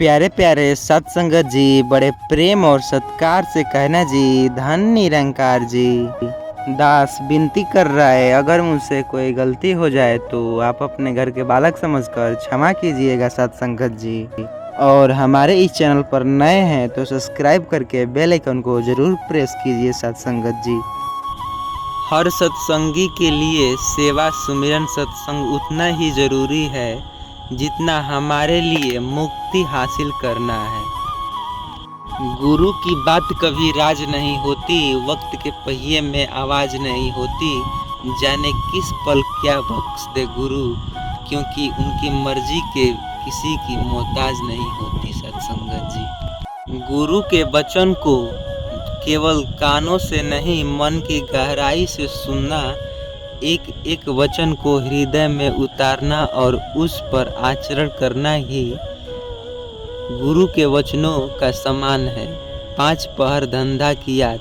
प्यारे प्यारे सत्संगत जी, बड़े प्रेम और सत्कार से कहना जी, धन निरंकार जी। दास विनती कर रहा है, अगर मुझसे कोई गलती हो जाए तो आप अपने घर के बालक समझकर क्षमा कीजिएगा सत्संगत जी। और हमारे इस चैनल पर नए हैं तो सब्सक्राइब करके बेल आइकन को जरूर प्रेस कीजिए सत्संगत जी। हर सत्संगी के लिए सेवा सुमिरन सत्संग उतना ही जरूरी है जितना हमारे लिए मुक्ति हासिल करना है। गुरु की बात कभी राज नहीं होती, वक्त के पहिए में आवाज नहीं होती। जाने किस पल क्या बख्श दे गुरु, क्योंकि उनकी मर्जी के किसी की मोहताज नहीं होती सत्संगत जी। गुरु के वचन को केवल कानों से नहीं, मन की गहराई से सुनना, एक एक वचन को हृदय में उतारना और उस पर आचरण करना ही गुरु के वचनों का समान है। 5 पहर धंधा किया,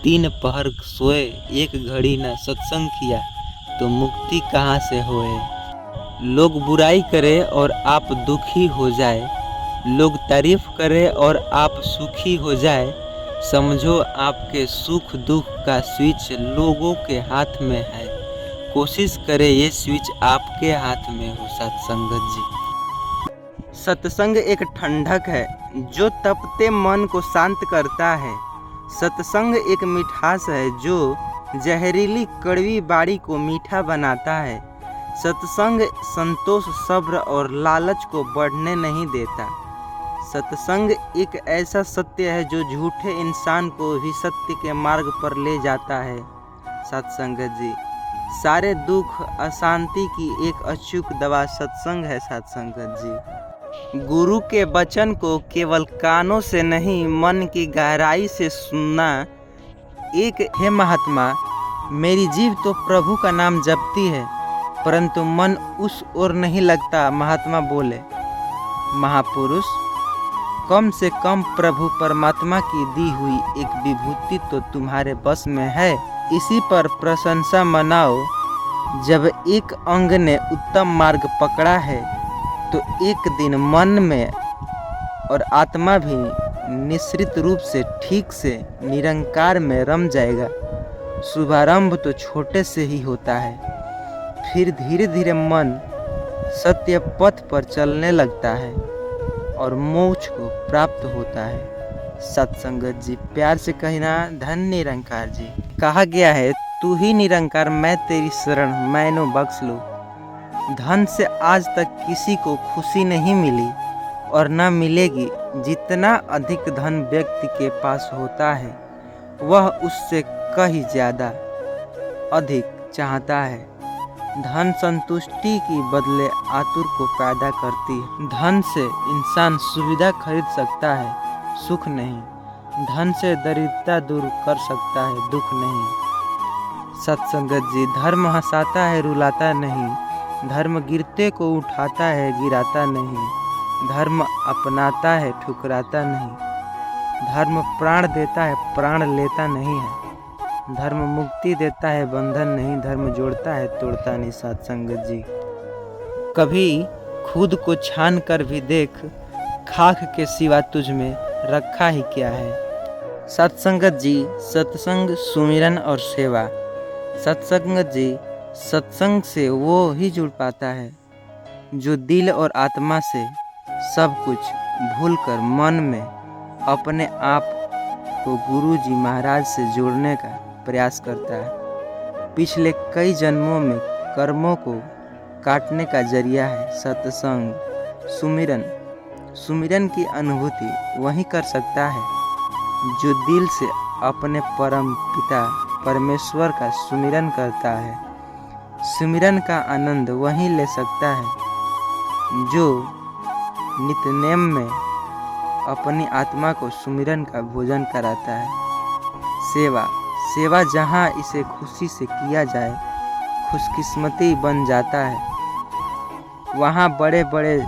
3 पहर सोए, 1 घड़ी न सत्संग किया तो मुक्ति कहाँ से होए। लोग बुराई करे और आप दुखी हो जाए, लोग तारीफ करे और आप सुखी हो जाए, समझो आपके सुख दुख का स्विच लोगों के हाथ में है। कोशिश करें ये स्विच आपके हाथ में हो सत्संगत जी। सत्संग एक ठंडक है जो तपते मन को शांत करता है। सत्संग एक मिठास है जो जहरीली कड़वी बाड़ी को मीठा बनाता है। सत्संग संतोष, सब्र और लालच को बढ़ने नहीं देता। सत्संग एक ऐसा सत्य है जो झूठे इंसान को भी सत्य के मार्ग पर ले जाता है सत्संगत जी। सारे दुख अशांति की एक अचूक दवा सत्संग है सत्संगत जी। गुरु के वचन को केवल कानों से नहीं, मन की गहराई से सुनना। एक हे महात्मा, मेरी जीभ तो प्रभु का नाम जपती है परंतु मन उस ओर नहीं लगता। महात्मा बोले, महापुरुष, कम से कम प्रभु परमात्मा की दी हुई एक विभूति तो तुम्हारे बस में है, इसी पर प्रशंसा मनाओ। जब एक अंग ने उत्तम मार्ग पकड़ा है तो एक दिन मन में और आत्मा भी निश्चित रूप से ठीक से निरंकार में रम जाएगा। शुभारंभ तो छोटे से ही होता है, फिर धीरे धीरे मन सत्य पथ पर चलने लगता है और मोक्ष को प्राप्त होता है सत्संगत जी। प्यार से कहना, धन निरंकार जी। कहा गया है, तू ही निरंकार, मैं तेरी शरण, मैनो बख्श लो। धन से आज तक किसी को खुशी नहीं मिली और न मिलेगी। जितना अधिक धन व्यक्ति के पास होता है वह उससे कहीं ज़्यादा अधिक चाहता है। धन संतुष्टि की बदले आतुर को पैदा करती है। धन से इंसान सुविधा खरीद सकता है, सुख नहीं। धन से दरिद्रता दूर कर सकता है, दुख नहीं सत्संगत जी। धर्म हंसाता है, रुलाता नहीं। धर्म गिरते को उठाता है, गिराता नहीं। धर्म अपनाता है, ठुकराता नहीं। धर्म प्राण देता है, प्राण लेता नहीं है। धर्म मुक्ति देता है, बंधन नहीं। धर्म जोड़ता है, तोड़ता नहीं सत्संगत जी। कभी खुद को छान कर भी देख, खाक के सिवा तुझ में रखा ही क्या है सत्संगत जी। सत्संग, सुमिरन और सेवा। सत्संगत जी, सत्संग से वो ही जुड़ पाता है जो दिल और आत्मा से सब कुछ भूलकर मन में अपने आप को गुरु जी महाराज से जोड़ने का प्रयास करता है। पिछले कई जन्मों में कर्मों को काटने का जरिया है सत्संग। सुमिरन, सुमिरन की अनुभूति वही कर सकता है जो दिल से अपने परम पिता परमेश्वर का सुमिरन करता है। सुमिरन का आनंद वही ले सकता है जो नित्यनेम में अपनी आत्मा को सुमिरन का भोजन कराता है। सेवा, सेवा जहाँ इसे खुशी से किया जाए खुशकिस्मती बन जाता है, वहाँ बड़े बड़े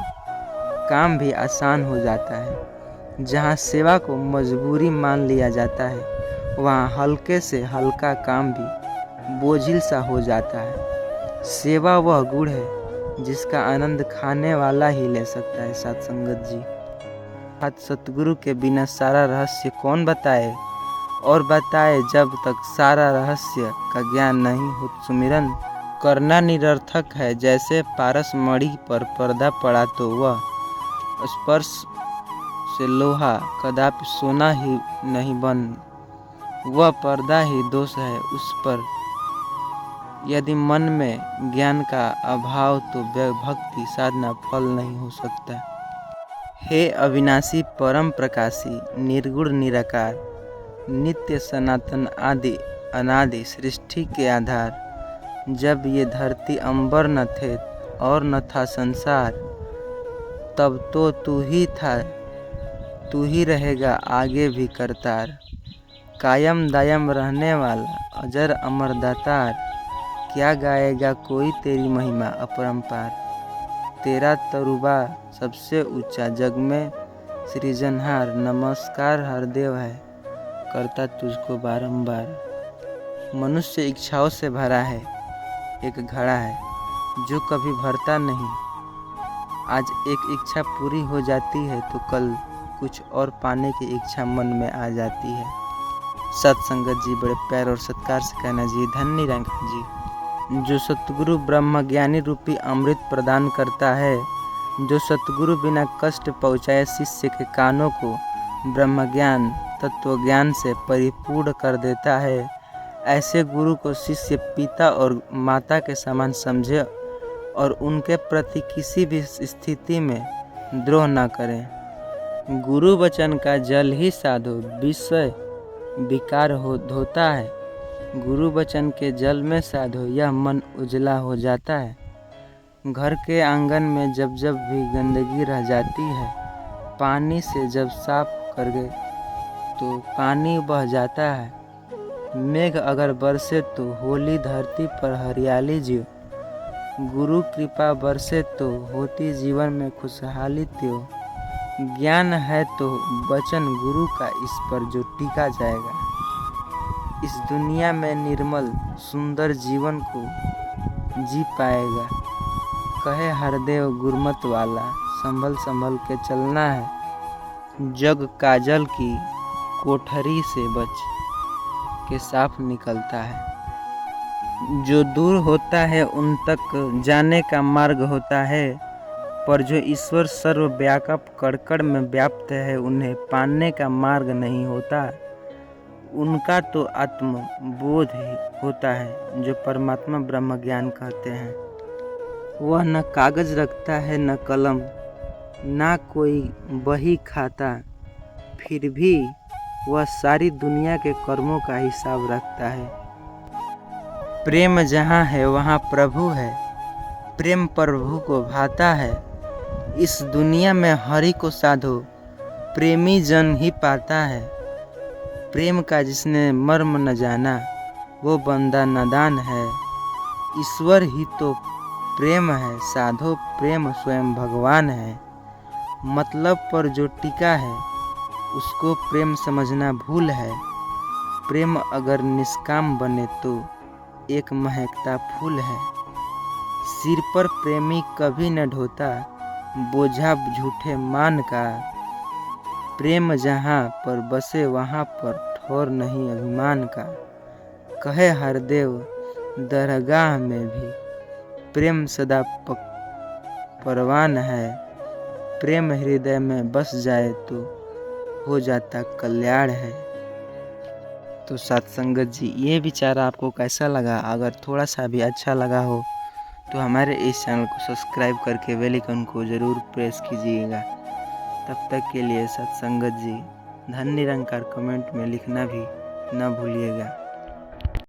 काम भी आसान हो जाता है। जहाँ सेवा को मजबूरी मान लिया जाता है वहाँ हल्के से हल्का काम भी बोझिल सा हो जाता है। सेवा वह गुण है जिसका आनंद खाने वाला ही ले सकता है सत्संगत जी। बात सतगुरु के बिना सारा रहस्य कौन बताए, और बताए जब तक सारा रहस्य का ज्ञान नहीं हो। सुमिरन करना निरर्थक है, जैसे पारस मणि पर पर्दा पड़ा तो वह स्पर्श से लोहा कदापि सोना ही नहीं बन, वह पर्दा ही दोष है उस पर। यदि मन में ज्ञान का अभाव तो भक्ति साधना फल नहीं हो सकता। हे अविनाशी परम प्रकाशी निर्गुण निराकार, नित्य सनातन आदि अनादि सृष्टि के आधार, जब ये धरती अंबर न थे और न था संसार, तब तो तू ही था, तू ही रहेगा आगे भी करतार। कायम दायम रहने वाला अजर अमर दातार, क्या गाएगा कोई तेरी महिमा अपरंपार। तेरा तरुबा सबसे ऊंचा जग में सृजनहार, नमस्कार हरदेव है करता तुझको बारंबार। मनुष्य इच्छाओं से भरा है, एक घड़ा है जो कभी भरता नहीं। आज एक इच्छा पूरी हो जाती है तो कल कुछ और पाने की इच्छा मन में आ जाती है। सत्संगत जी बड़े प्यार और सत्कार से कहना जी, धन निरंकार जी। जो सतगुरु ब्रह्म ज्ञानी रूपी अमृत प्रदान करता है, जो सतगुरु बिना कष्ट पहुँचाए शिष्य के कानों को ब्रह्म ज्ञान तत्व ज्ञान से परिपूर्ण कर देता है, ऐसे गुरु को शिष्य पिता और माता के समान समझे और उनके प्रति किसी भी स्थिति में द्रोह न करें। गुरु वचन का जल ही साधो विषय विकार होता है, गुरु वचन के जल में साधो यह मन उजला हो जाता है। घर के आंगन में जब जब भी गंदगी रह जाती है, पानी से जब साफ कर गए तो पानी बह जाता है। मेघ अगर बरसे तो होली धरती पर हरियाली जियो, गुरु कृपा बरसे तो होती जीवन में खुशहाली त्यों। ज्ञान है तो वचन गुरु का इस पर जो टिका जाएगा, इस दुनिया में निर्मल सुंदर जीवन को जी पाएगा। कहे हरदेव गुरमत वाला संभल संभल के चलना है, जग काजल की कोठरी से बच के साफ निकलता है। जो दूर होता है उन तक जाने का मार्ग होता है, पर जो ईश्वर सर्वव्यापक कड़कड़ में व्याप्त है उन्हें पाने का मार्ग नहीं होता। उनका तो आत्म बोध ही होता है जो परमात्मा ब्रह्म ज्ञान कहते हैं। वह न कागज रखता है न कलम, ना कोई बही खाता, फिर भी वह सारी दुनिया के कर्मों का हिसाब रखता है। प्रेम जहाँ है वहाँ प्रभु है, प्रेम प्रभु को भाता है। इस दुनिया में हरि को साधो प्रेमी जन ही पाता है। प्रेम का जिसने मर्म न जाना वो बंदा नादान है। ईश्वर ही तो प्रेम है, साधो प्रेम स्वयं भगवान है। मतलब पर जो टिका है उसको प्रेम समझना भूल है। प्रेम अगर निष्काम बने तो एक महकता फूल है। सिर पर प्रेमी कभी न ढोता बोझा झूठे मान का। प्रेम जहाँ पर बसे वहाँ पर ठौर नहीं अभिमान का। कहे हरदेव दरगाह में भी प्रेम सदा परवान है। प्रेम हृदय में बस जाए तो हो जाता कल्याण है। तो सत्संगत जी ये विचार आपको कैसा लगा? अगर थोड़ा सा भी अच्छा लगा हो तो हमारे इस चैनल को सब्सक्राइब करके बेल आइकन को ज़रूर प्रेस कीजिएगा। तब तक के लिए सत्संगत जी धन निरंकार कमेंट में लिखना भी न भूलिएगा।